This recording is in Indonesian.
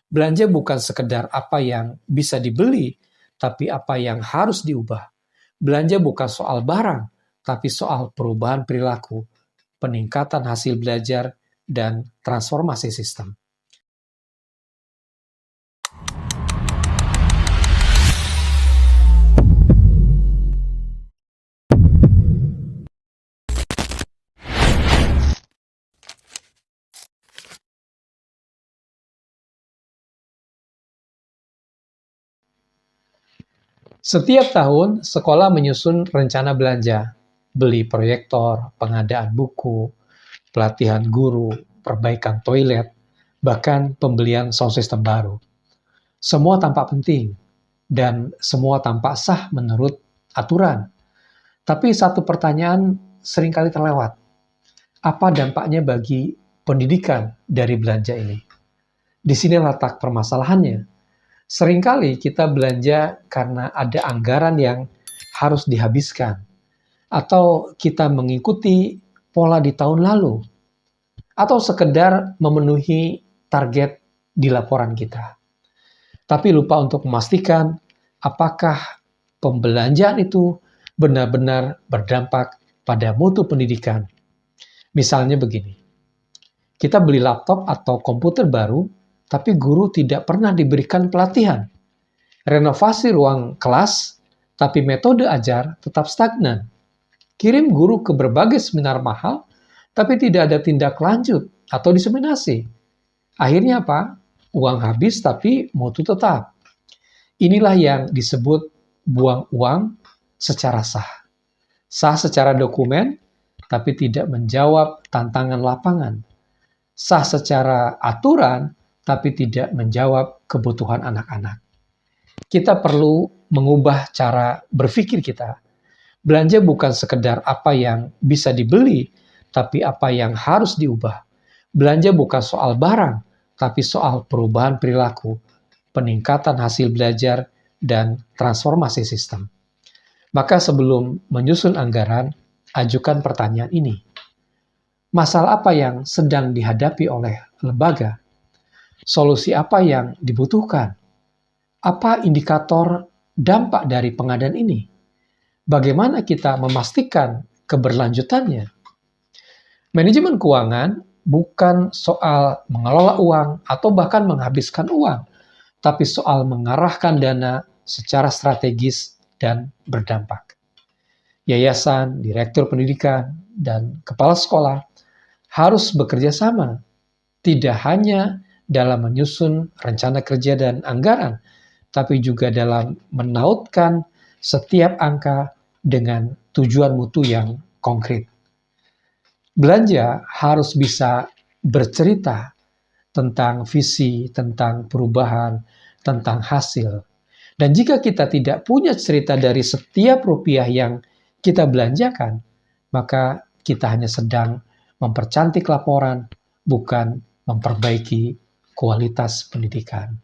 Belanja bukan sekedar apa yang bisa dibeli, tapi apa yang harus diubah. Belanja bukan soal barang, tapi soal perubahan perilaku, peningkatan hasil belajar, dan transformasi sistem. Setiap tahun, sekolah menyusun rencana belanja, beli proyektor, pengadaan buku, pelatihan guru, perbaikan toilet, bahkan pembelian sound system baru. Semua tampak penting, dan semua tampak sah menurut aturan. Tapi satu pertanyaan seringkali terlewat. Apa dampaknya bagi pendidikan dari belanja ini? Di sini letak permasalahannya. Seringkali kita belanja karena ada anggaran yang harus dihabiskan, atau kita mengikuti pola di tahun lalu, atau sekedar memenuhi target di laporan kita. Tapi lupa untuk memastikan apakah pembelanjaan itu benar-benar berdampak pada mutu pendidikan. Misalnya begini, kita beli laptop atau komputer baru, tapi guru tidak pernah diberikan pelatihan. Renovasi ruang kelas, tapi metode ajar tetap stagnan. Kirim guru ke berbagai seminar mahal, tapi tidak ada tindak lanjut atau diseminasi. Akhirnya apa? Uang habis tapi mutu tetap. Inilah yang disebut buang uang secara sah. Sah secara dokumen, tapi tidak menjawab tantangan lapangan. Sah secara aturan, tapi tidak menjawab kebutuhan anak-anak. Kita perlu mengubah cara berpikir kita. Belanja bukan sekedar apa yang bisa dibeli, tapi apa yang harus diubah. Belanja bukan soal barang, tapi soal perubahan perilaku, peningkatan hasil belajar, dan transformasi sistem. Maka sebelum menyusun anggaran, ajukan pertanyaan ini. Masalah apa yang sedang dihadapi oleh lembaga? Solusi apa yang dibutuhkan? Apa indikator dampak dari pengadaan ini? Bagaimana kita memastikan keberlanjutannya? Manajemen keuangan bukan soal mengelola uang atau bahkan menghabiskan uang, tapi soal mengarahkan dana secara strategis dan berdampak. Yayasan, direktur pendidikan, dan kepala sekolah harus bekerja sama, tidak hanya dalam menyusun rencana kerja dan anggaran, tapi juga dalam menautkan setiap angka dengan tujuan mutu yang konkret. Belanja harus bisa bercerita tentang visi, tentang perubahan, tentang hasil. Dan jika kita tidak punya cerita dari setiap rupiah yang kita belanjakan, maka kita hanya sedang mempercantik laporan, bukan memperbaiki kualitas pendidikan.